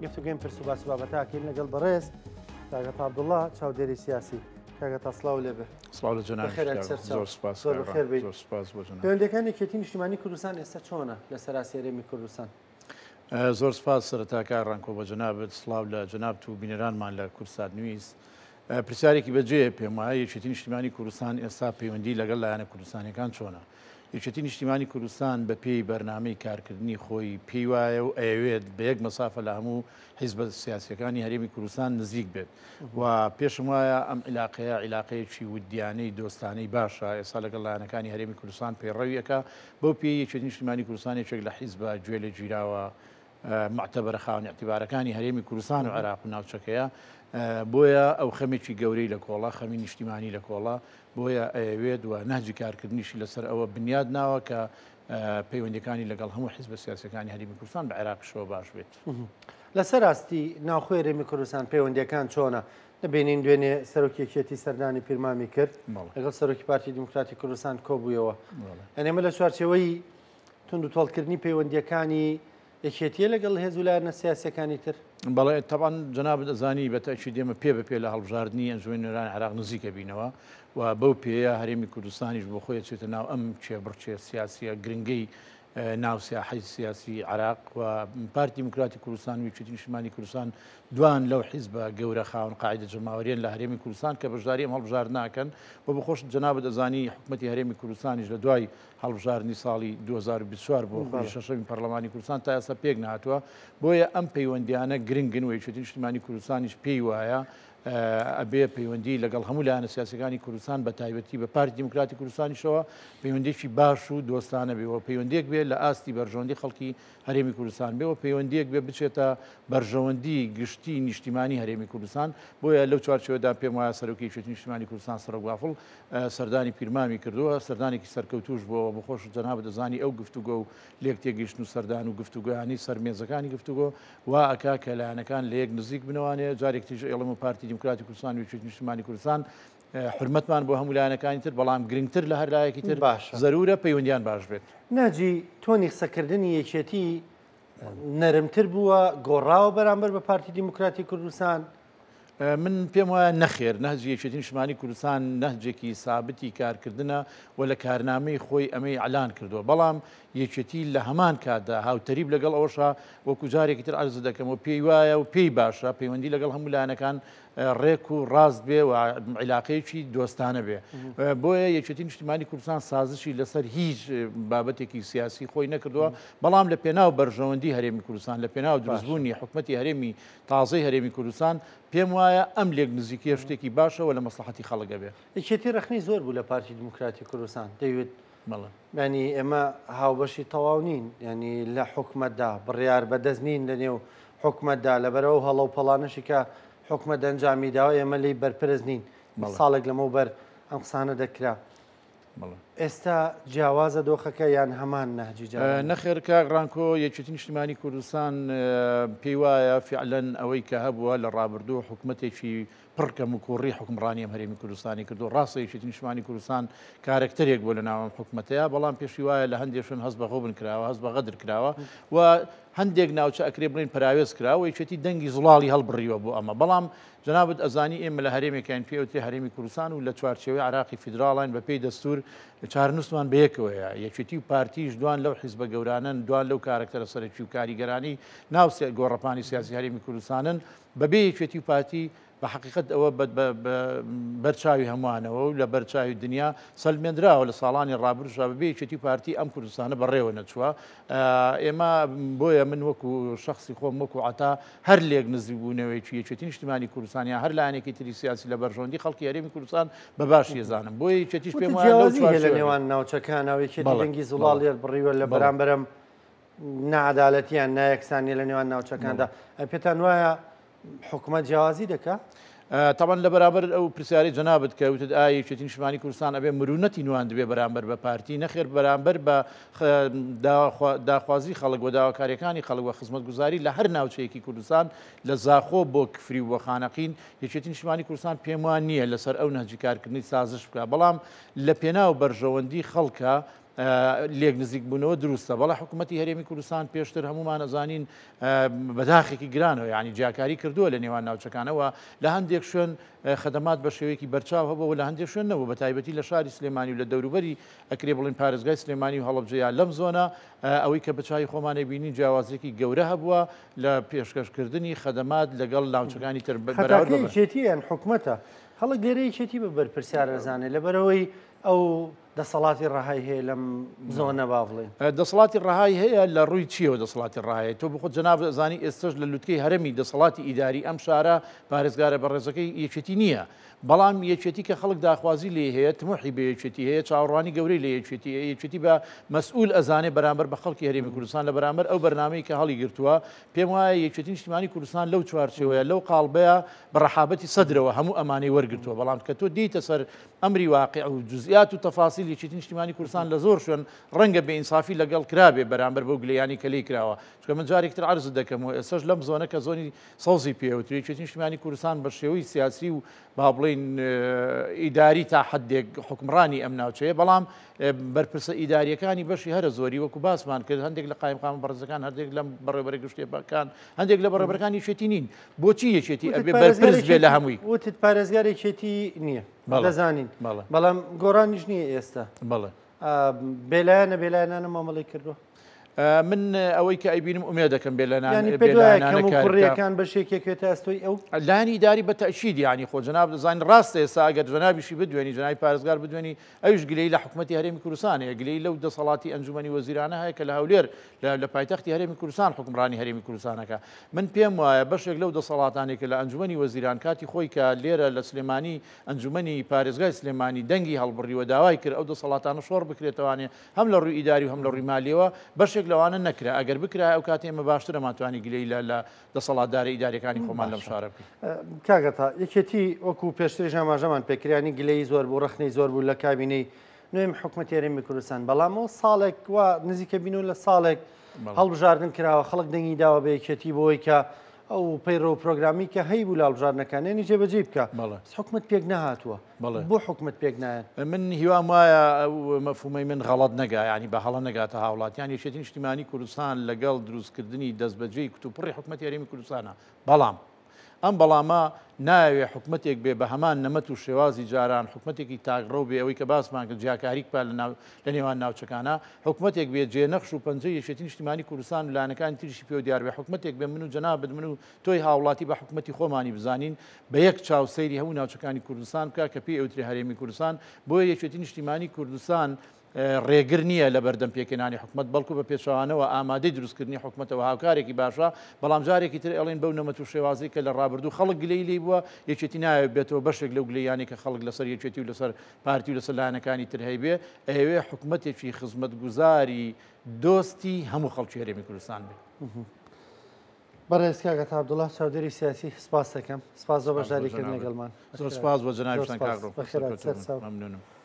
گفتوگەیم پرس و باس بابەتاکەین لەگەڵ بەڕێز کاگەت عەبدوڵڵا چاودێری سیاسی. کاگەت سڵاو لێبێ. سڵاو لە جەناب زۆر سپاس زۆر سپاس بۆ جەناب. پەیوەندیەکانی یەکێتی نیشتیمانی کوردستان ئێستا چۆنە لە سەراسیی هەرێمی کوردستان؟ زۆر سپاس سەرەتا ڕانکۆ بە جەنابەت سڵاو لە جەناب و بینەرانمان لە کورسات نوویست. پرسیارێکی بەجێ پێم وایە یەکێتی نیشتیمانی کوردستان ئێستا پەیوەندی لەگەڵ لایەنە کوردستانیەکان چۆنە؟ یەکێتی نیشتیمانی کوردستان بە پێی بەرنامەی کارکردنی خۆی پێی وایە و ئەوێت بە یەک مەسافە لە هەموو حیزبە سیاسیەکانی هەرێمی کوردستان نزیک بێت و پێشم وایە ئەم عیلاقەیە عیلاقەیەکی ودیانەی دۆستانەی باشە ئێستا لەگەڵ لایەنەکانی هەرێمی کوردستان پەیڕەویەکە بەو پێی یەکێتی نیشتیمانی کوردستان یەکێک لە حیزبە گوێ لە گیراوە معتەبەرە خاوەنی ئەعتیبارەکانی هەرێمی کوردستان و عێراق و ناوچەکەیە بۆیە ئەو خەمێکی گەورەی لە کۆڵا خەمی نیشتیمانی لە کۆڵا بۆیە ئەوێت و نهجی کارکردنیشی لەسەر ئەوە بنیاد ناوە کە پەیوەندیەکانی لەگەڵ هەموو حیزبە سیاسیەکانی هەرێمی کوردستان بە عێراقشەوە باش بێت. لەسەر راستی ناوخۆی هەرێمی کوردستان پەیوەندیەکان چۆنە؟ دەبینین دوێنێ سەرۆکیەکێتی سەردانی پیرمامی کرد لەگەڵ سەرۆکی پارتی دیموکراتی کوردستان کۆبوویەوە. ئەنێمە لە چوارچێوەی تونند و تۆڵکردنی پەیوەندیەکانی یەکێتیە لەگەڵ هێز و لایەنە سیاسیەکانی تر؟ بەڵێ تەبان جەنابەت ئەزانی بەتەکی دێمە پێ بە پێ لە هەڵبژاردننی ئەنجومەنی نوێنەرانی عێراق نزیکە بینەوە و بەو پێەیە هەرێمی کوردستانیش بۆ خۆی چێتە ناو ئەم چێبڕچێ سیاسیە گرنگەی ناو سیاحەی سیاسی عێراق و پارتی دیموکراتی کوردستان و یەکێتی نیشتیمانی کوردستان دوان لەو حیزبە گەورە خاوەن قاعدە جەماوەریان لە هەرێمی کوردستان کە بەشداری ئەم هەڵبژار ناکەن بۆ بخۆش جەنابەت ئەزانی حکوومەتی هەرێمی کوردستانیش لە دوای هەڵبژاردننی ساڵی 2024 بۆ خۆی شەشەمی پەرلەمانی کوردستان تا ئێستا پێک نهاتووە بۆیە ئەم پەیوەندیانە گرنگن و یەکێتی نیشتیمانی کوردستانیش پێی وایە ئەبێ پەیوەندی لەگەڵ هەموو لایەنە سیاسیەکانی کوردستان بە تایبەتی بە پارتی دیموکراتی کوردستانیشەوە پەیوەندێکی باش و دۆستانە بێەوە پەیوەندێک بێت لە ئاستی بەرژەوەندی خەڵکی هەرێمی کوردستان بێەوە پەیوەندێک بێ بچێتە بەرژەوەندی گشتی نیشتیمانی هەرێمی کوردستان بۆیە لەو چوارچێوەدا پێم وایە سەرۆکی یەکێتی نیشتیمانی کوردستان سەرۆکبافڵ سەردانی پیرمامی کردووە سەردانێکی سەرکەوتوش بۆ بخۆش جەنابەت دەزانی ئەو گفتوگۆ و لێک تێگەیشتن و سەردان و گفتوگویانی سەرمێزەکانی گفتوگۆ وا ئەکا کە لایەنەکان لە یەک نزیک بنەوانێ جارێک تیژ ئێڵم و پارتی دیموکراتی کوردستان و یەکێتی نیشتیمانی کوردستان حرمەتمان بۆ هەموو لایەنەکانی تر بەڵام گرنگتر لە هەر لایەکی تر زەرورە پەیوەندیان باش بێت. ناجی تۆنی قسەکردنی یەکێتی نەرمتر بووە گۆڕاوە بەرامبەر بە پارتی دیموکراتی کوردستان؟ من پێم وایە نەخێر نەهجی یەکێتی نیشتیمانی کوردستان نەهجێکی سابتی کارکردنە و لە کارنامەی خۆی ئەمەی ئەعلان کردووە بەڵام یەکێتی لە هەمان کاتدا هاوتەریب لەگەڵ ئەوەشە وەکو جارێکی تر عەرز دەکەمەوە پێی وایە و پێی باشە پەیوەندی لەگەڵ هەموو لایەنەکان ڕێک و ڕاست بێ و عیلاقەیەکی دۆستانە بێ بۆیە یەکێتی نیشتیمانی کوردستان سازشی لەسەر هیچ بابەتێکی سیاسی خۆی نەکردووە بەڵام لە پێناو بەرژەوەندی هەرێمی کوردستان لە پێناو دروستبوونی حکوومەتی هەرێمی تازەی هەرێمی کوردستان پێم وایە ئەم لێک نزیکیە شتێکی باشەوە لە مەسلحەتی خەڵکە بێ. یەکێتی ڕەخنی زۆر بوو لە پارتی دیموکراتی کوردستان دەیوێت ینی ئێمە هاوبەشی تەواو نین ینی لە حکوومەتدا بڕیار بەدەست نین لە نێو حکوومەتدا لەبەرەوە هەڵە و پەڵانشی کە حکوومەت دەنجامی داوە ئێمە لی بەرپرس نین ساڵێک لەمەوبەر ئەم قسانە دەکرا. ئێستا جیاوازە دۆخەکە یان هەمان نەهجی نەخێر کاک ڕانکۆ یەکێتی نیشتیمانی کوردستان پێی وایە فعلەن ئەوەی کە هەبووە لە ڕابردوو حکوومەتێکی پڕکەم و کوڕی حکمڕانی ئەم هەرێمی کوردستانی کردو ڕاستە یەکێتی نیشتیمانی کوردستان کارکتەرێک بۆ لە ناوەم حکوومەتەیە بەڵام پێشی وایە لە هەندێکشن هەست بە غۆبن کراوە هەست بە غەدر کراوە و هەندێک ناوچە ئەکرێ بڵین پراوێز کراوە یەکێتی دەنگی زوڵاڵی هەڵبڕیوە بۆ ئەمە بەڵام جەنابەت ئەزانی ئێمە لە هەرێمێکیان پێوتێ هەرێمی کوردستان و لە چوارچێوەی عراقی فیدراڵین بە پێی دەستور چارنووسمان بەیەکەوەیە یەکێتی و پارتیش دوان لەو حیزبە گەورانن دوان لەو کارکتەرە سەرەکی و کاریگەرانی ناو گۆڕەپانی سیاسی هەرێمی کوردستانن بەبێ یەکێتی و پارتی بە حقیقت ئەوە بەرچاوی هەمووانەوە و لە بەرچاوی دنیا سەلمێنراوە لە ساڵانی ڕابردوشا بەبێ یەکێتی پارتی ئەم کوردستانە بەڕێوە نەچووە ئێمە بۆیە من وەکو شخصی خۆم وەکو عتا هەر لێک نزیک بوونەوەیکی یەکێتی نیشتیمانی کوردستانیا هەر لایەنێکی تری سیاسی لە بەرژەوەندی خەڵکی هەرێمی کوردستان بە باشی ێزانم بۆیە یەکێتیش پێم وایە لە نێوان ناوچەکانەوە یەکێتی دەنگی زوڵاڵی بڕیوە لە بەرامبەرم نەعەدالەتیان نایەکسانی لە نێوان ناوچەکاندا پێتان وایە حکوومەت جیاوازی دەکات؟ طبعا لە بەرامبەر ئەو پرسیاری جەنابەت کە وتت ئایا یەکێتی نیشتیمانی کوردستان ئەبێ مرونەتی نوان دەبێ بەرامبەر بە پارتی نەخێر بەرامبەر بە داخوازی خەڵک و داواکاریەکانی خەڵک و خزمەتگوزاری لە هەر ناوچەیەکی کوردستان لە زاخۆ بۆ کفری و بۆ خانەقین یەکێتی نیشتیمانی کوردستان پێم وان نییە لەسەر ئەو نەهجی کارکردنی سازش بکات بەڵام لە پێناو بەرژەوەندی خەڵکە لێک نزیک بوونەوە دروستە بەڵام حکوومەتتی هەرێمی کوردستان پێشتر هەمومان ئەزانین بەداخێکی گرانەوە یعنی جیاکاری کردووە لە نێوان ناوچەکانەوە لە هەندێک شوێن خدمات بە شێوەیەکی بەرچاو هەبەوە لە هەندێک شوێنەوە بە تایبەتی لە شاری سلێمانی و لە دەوروبەری ئەکرێ بڵین پارێزگای سلێمانی و هەڵەبجەیە لەم زۆنە ئەوەی کە بەچوی خۆمانە بینی جیاوازێکی گەورە هەبووە لە پێشکەشکردنی خدمات لەگەڵ ناوچەکانی تر بەراوردێتیان حکوومەتە خەڵک لێرەیەکێتی بە بەرپرسیارەزانێ لەبەرەوەی ئەو دەسەڵاتی ڕەهای هەیە لەم زۆنە با بڵێن دەسەڵاتی ڕەهای هەیە لە ڕووی چیەوە دەسەڵاتی ڕەهەیە تۆ بخۆ جەناب زانی ئێستش لە لوتکەی هەرمی دەسەڵاتی ئیداری ئەم شارە پارێزگارە بەڕێزەکەی یەکێتی نییە بەڵام یەکێتی کە خەڵک داخوازی لێ هەیە تموحی بە یەکێتی هەیە چاوەڕوانی گەورەی لە یەکێتی بە مەسئول ئەزانێ بەرامبەر بە خەڵکی هەرێمی کوردستان لە بەرامبەر ئەو بەرنامەی کە هەڵی گرتووە پێم وایە یەکێتی نیشتیمانی کوردستان لەو چوارچێوەیە لەو قاڵبەیە بە ڕەحابەتی سەدرەوە هەموو ئەمانەی وەرگرتووە بەڵام کە تۆ دیتە سەر ئەمری واقع و جزئیات و تەفاسیل یەکێتی نیشتیمانی کوردستان لە زۆر شوێن ڕەنگە بێئینسافی لەگەڵ کرابێ بەرامبەر بەو گلەیانی کە لێی کراوە چونکە من جارێکتر عرض دەکەم و ئێستش لەم زۆنە کە زۆنی سەوزی پێوتری یەکێتی نیشتیمانی کوردستان بە شێوەی سیاسی و با بڵین ئیداری تا حدێک حکمڕانی ئەم ناوچەیە بەڵام بەرپرسە ئیداریەکانی بەشی هەرە زۆری وەکو باسمان کرد هەندێک لە قایمقام بەڕێزەکان هەندێک لەم بەڕێوەبەری گشتێبەکان هەندێک لە بەڕێوەبەرەکانی یەکێتی نین بۆچی یەکێتی ئەبێ بەرپرس بێ لە هەمووی وتت پارێزگار یەکێتی نییە دەزانین بەڵام گۆڕانیش نییە ئێستا بەڵێ بێلایەنە بێلایەنانە مامەڵی کردووە من ئەوەی کە ئەیبینم ئومێ دەکەم کوڕیەکان بەشێکێکێتە ئەستۆی ئەو لانی داری بە تەشید ینی خۆ جناب دەزانین ڕاستە ئێستا ئەگەر جنابیشی بدوێنی جنای پارێزگار بدوێنی ئەوش گلەی لە حکوومەتتی هەرێمی کوردستانەیە گلەی لەو دەسەڵاتی ئەنجومەنی وەزیرانە هەیە کە لە هەولێر لە پایتەختی هەرێمی کوردستان حکمڕانی هەرێمی کوردستانەکە من پێم وایە بەشێک لەو دەسەڵاتانێکە لە ئەنجومەنی وەزیران کاتی خۆی کە لێرە لە سلێمانی ئەنجومەنی پارێزگای سلێمانی دەنگی هەڵبڕیوە داوای کرد ئەو دەسەڵاتانە شۆڕ بکرێتەوانێ هەم لە ڕووی ئیداری و هەم لە ڕووی مالیەوە بەشێک لەوانە نەکرا ئەگەر بکرا ئەو کاتی ئێمە باشترە ماتوانی گلەی لە دەسەڵاتدارە ئیداریەکانی خۆمان لەم شارە بکەین کاگەتا یەکێتی وەکو پێشتری ئاماژەمان پێکرانی گلەی زۆر بوو ڕخنەی زۆر بوو لە کابینەی نوێم حکوومەتتی هەرێمی کوردستان بەڵامەوە ساڵێک وا نزیکە بینەوە لە ساڵێک هەڵبژاردن کراوە خەڵک دەنگی داوە بە یەکێتی بۆی کە ئەو پەیڕۆ پرۆگرامی کە هەی بوو لە هەڵبژاردنەکانێنی جێبەجێ بکە حکوومەت پێک نەهاتووە بۆ حکوومەت پێک نایەن من هیوام وایە مەفهومەی من غەڵەت نەگا ینی بە هەڵە نەگاتە هاوڵاتیان یەکێتی نیشتیمانی کوردستان لەگەڵ دروستکردنی دەستبەجێی کتوپڕی حکوومەتتی هەرێمی کوردستانە بەڵام ئەم بەڵامە ناوێ حکوومەتێک بێ بە هەمان نەمەت و شێوازی جاران حکوومەتێکی تاگڕۆ بێ ئەوەی کە باسمان کرد جیاکاریک پا لە نێوان ناوچەکانە حکوومەتێک بێ جێنەخش و پەنجەی یەکێتی نیشتیمانی کوردستان و لایەنەکانی تریشی پێ دیار بێ حکوومەتێک بێ من و جەنابەت من و تۆی هاوڵاتی بە حکوومەتتی خۆمانی بزانین بە یەک چاوسەیری هەموو ناوچەکانی کوردستان بکە کە پێی ئەوتری هەرێمی کوردستان بۆیە یەکێتی نیشتیمانی کوردستان ڕێگر نییە لە بەردەم پێکێنانی حکوومەت بەڵکو بە پێچوانەوە ئامادەی دروستکردنی حکوومەتەوە هاوکارێکی باشە بەڵام جارێکی تر ئەڵێن بەو نەمەت و شێوازی کە لە ڕابردوو خەڵک گلەی لی بووە یەکێتی نایە بێتەوە بەشێک لەو گلەیانی کە خەڵک لەسەر یەکێتی و لەسەر پارتی و لەسەر لایەنەکانی تر هەیبێ ئەوێ حکوومەتێکی خزمەتگوزاری دۆستی هەموو خەڵکی هەرێمی کوردستان بێ بەڕێز کاگەتا عەبدوڵڵا چاودێری سیاسی سپاس دەکەم سپاس بۆ بەشداریکردن لەگەڵمان زۆر سپاس بۆ جەنابیشتان کاکڕۆ مەمنونم